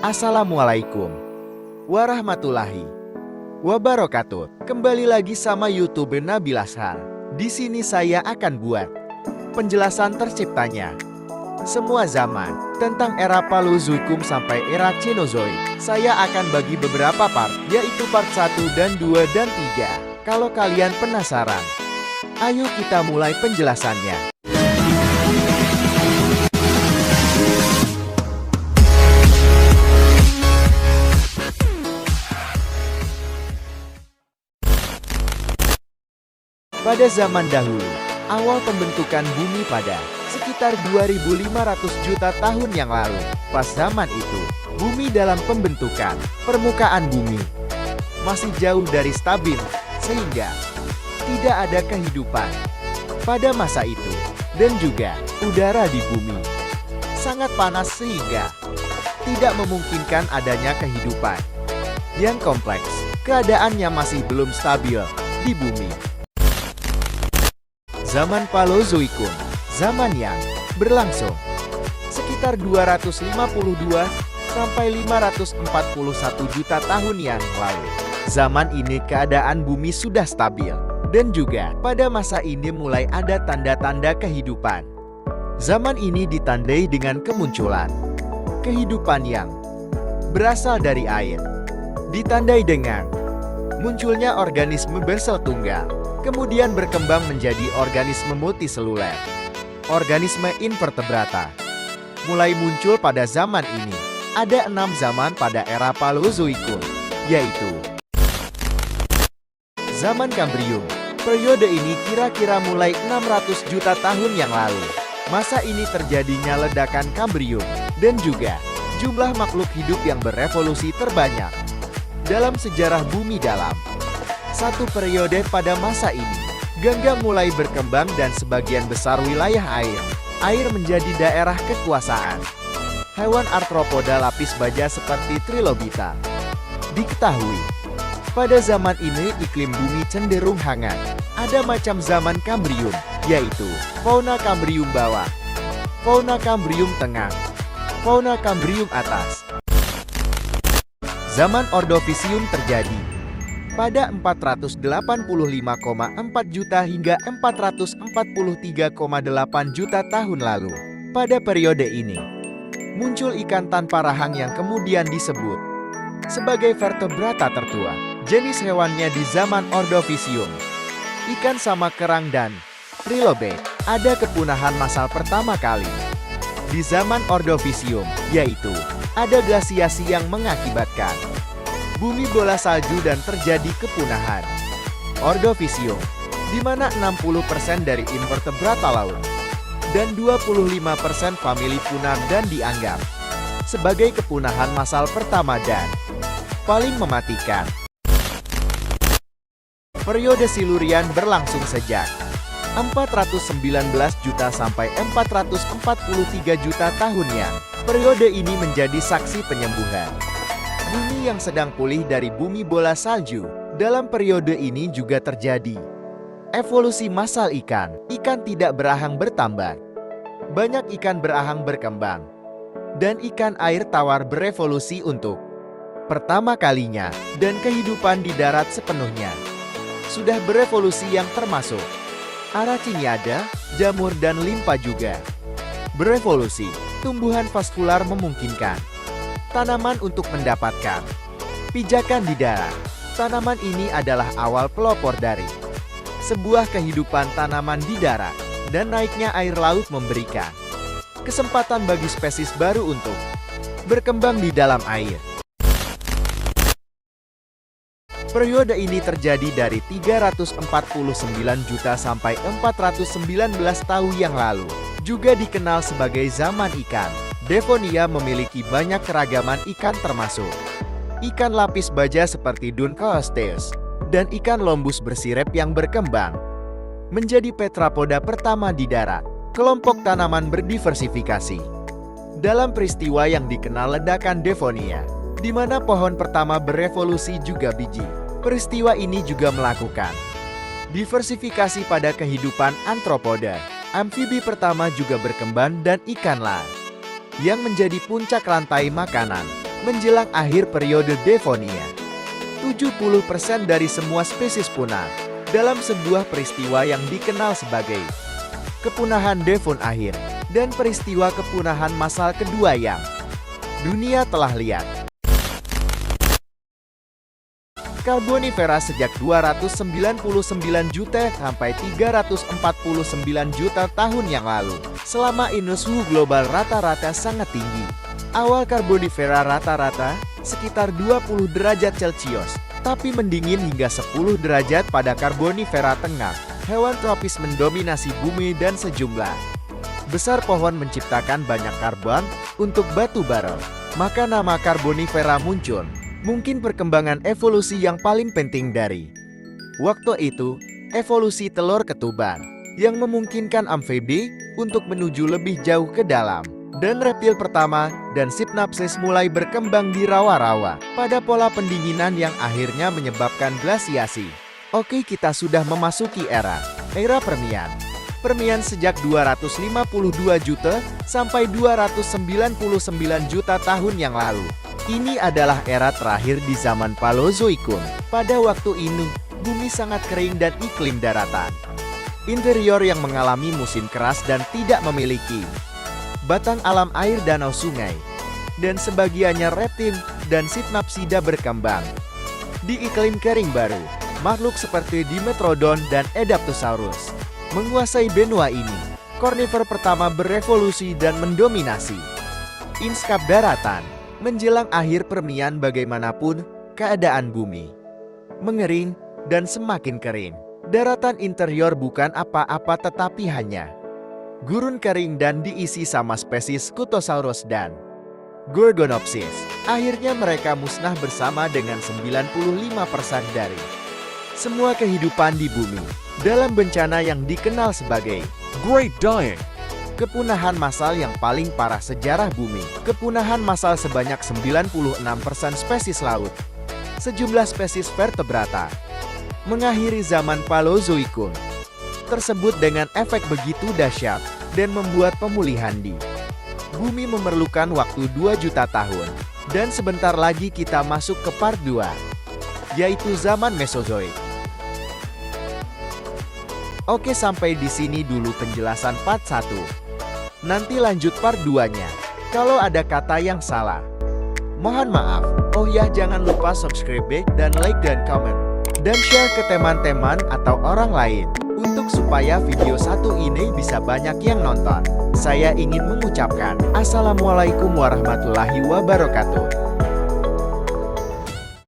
Assalamualaikum warahmatullahi wabarakatuh. Kembali lagi sama YouTube Nabil Ashar. Di sini saya akan buat penjelasan terciptanya semua zaman tentang era Paleozoikum sampai era Cenozoik. Saya akan bagi beberapa part, yaitu part 1 dan 2 dan 3. Kalau kalian penasaran, ayo kita mulai penjelasannya. Pada zaman dahulu, awal pembentukan bumi pada sekitar 2.500 juta tahun yang lalu. Pas zaman itu, bumi dalam pembentukan permukaan bumi masih jauh dari stabil, sehingga tidak ada kehidupan pada masa itu. Dan juga, udara di bumi sangat panas sehingga tidak memungkinkan adanya kehidupan yang kompleks. Keadaannya masih belum stabil di bumi. Zaman Paleozoikum, zaman yang berlangsung sekitar 252 sampai 541 juta tahun yang lalu. Zaman ini keadaan bumi sudah stabil, dan juga pada masa ini mulai ada tanda-tanda kehidupan. Zaman ini ditandai dengan kemunculan kehidupan yang berasal dari air, ditandai dengan munculnya organisme bersel tunggal, kemudian berkembang menjadi organisme multiseluler, organisme invertebrata. Mulai muncul pada zaman ini. Ada 6 zaman pada era Paleozoikum, yaitu zaman Kambrium. Periode ini kira-kira mulai 600 juta tahun yang lalu. Masa ini terjadinya ledakan Kambrium, dan juga jumlah makhluk hidup yang berevolusi terbanyak dalam sejarah bumi dalam satu periode. Pada masa ini, gangga mulai berkembang dan sebagian besar wilayah air menjadi daerah kekuasaan hewan arthropoda lapis baja seperti Trilobita. Diketahui, pada zaman ini iklim bumi cenderung hangat. Ada macam zaman Kambrium, yaitu fauna Kambrium bawah, fauna Kambrium tengah, fauna Kambrium atas. Zaman Ordovisium terjadi pada 485,4 juta hingga 443,8 juta tahun lalu. Pada periode ini, muncul ikan tanpa rahang yang kemudian disebut sebagai vertebrata tertua. Jenis hewannya di zaman Ordovisium, ikan sama kerang dan trilobite. Ada kepunahan massal pertama kali di zaman Ordovisium, yaitu ada glasiasi yang mengakibatkan bumi bola salju dan terjadi kepunahan Ordovisium, di mana 60% dari invertebrata laut dan 25% famili punah dan dianggap sebagai kepunahan massal pertama dan paling mematikan. Periode Silurian berlangsung sejak 419 juta sampai 443 juta tahunnya. Periode ini menjadi saksi penyembuhan bumi yang sedang pulih dari bumi bola salju. Dalam periode ini juga terjadi evolusi massal ikan. Ikan tidak berahang bertambah, banyak ikan berahang berkembang, dan ikan air tawar berevolusi untuk pertama kalinya, dan kehidupan di darat sepenuhnya sudah berevolusi yang termasuk Arachnida, jamur dan limpa juga berevolusi. Tumbuhan vaskular memungkinkan tanaman untuk mendapatkan pijakan di darat. Tanaman ini adalah awal pelopor dari sebuah kehidupan tanaman di darat, dan naiknya air laut memberikan kesempatan bagi spesies baru untuk berkembang di dalam air. Periode ini terjadi dari 349 juta sampai 419 tahun yang lalu. Juga dikenal sebagai zaman ikan. Devonia memiliki banyak keragaman ikan termasuk ikan lapis baja seperti Duncoasteus dan ikan lombus bersirip yang berkembang menjadi tetrapoda pertama di darat. Kelompok tanaman berdiversifikasi dalam peristiwa yang dikenal ledakan Devonia, di mana pohon pertama berevolusi juga biji. Peristiwa ini juga melakukan diversifikasi pada kehidupan antropoda. Amfibi pertama juga berkembang dan ikan laut yang menjadi puncak rantai makanan menjelang akhir periode Devonia. 70% dari semua spesies punah dalam sebuah peristiwa yang dikenal sebagai kepunahan Devon akhir dan peristiwa kepunahan massal kedua yang dunia telah lihat. Karbonifera sejak 299 juta sampai 349 juta tahun yang lalu. Selama ini suhu global rata-rata sangat tinggi. Awal Karbonifera rata-rata sekitar 20 derajat Celcius, tapi mendingin hingga 10 derajat pada Karbonifera tengah. Hewan tropis mendominasi bumi dan sejumlah besar pohon menciptakan banyak karbon untuk batu bara. Maka nama Karbonifera muncul. Mungkin perkembangan evolusi yang paling penting dari waktu itu, evolusi telur ketuban, yang memungkinkan amfibi untuk menuju lebih jauh ke dalam. Dan reptil pertama dan sinapsis mulai berkembang di rawa-rawa pada pola pendinginan yang akhirnya menyebabkan glasiasi. Oke, kita sudah memasuki era Permian. Permian sejak 252 juta sampai 299 juta tahun yang lalu. Ini adalah era terakhir di zaman Paleozoikum. Pada waktu ini, bumi sangat kering dan iklim daratan interior yang mengalami musim keras dan tidak memiliki batang alam air danau sungai. Dan sebagiannya reptil dan sinapsida berkembang di iklim kering baru. Makhluk seperti Dimetrodon dan Edaptosaurus menguasai benua ini. Kornifer pertama berevolusi dan mendominasi lanskap daratan. Menjelang akhir Permian, bagaimanapun keadaan bumi mengering dan semakin kering. Daratan interior bukan apa-apa tetapi hanya gurun kering dan diisi sama spesies Scutosaurus dan Gorgonopsis. Akhirnya mereka musnah bersama dengan 95% dari semua kehidupan di bumi dalam bencana yang dikenal sebagai Great Dying. Kepunahan massal yang paling parah sejarah bumi. Kepunahan massal sebanyak 96% spesies laut, sejumlah spesies vertebrata, mengakhiri zaman Paleozoikum tersebut dengan efek begitu dahsyat dan membuat pemulihan di bumi memerlukan waktu 2 juta tahun. Dan sebentar lagi kita masuk ke part 2, yaitu zaman Mesozoik. Oke, sampai di sini dulu penjelasan part 1. Nanti lanjut part 2-nya. Kalau ada kata yang salah, mohon maaf. Oh ya, jangan lupa subscribe dan like dan komen. Dan share ke teman-teman atau orang lain. Untuk supaya video satu ini bisa banyak yang nonton. Saya ingin mengucapkan Assalamualaikum warahmatullahi wabarakatuh.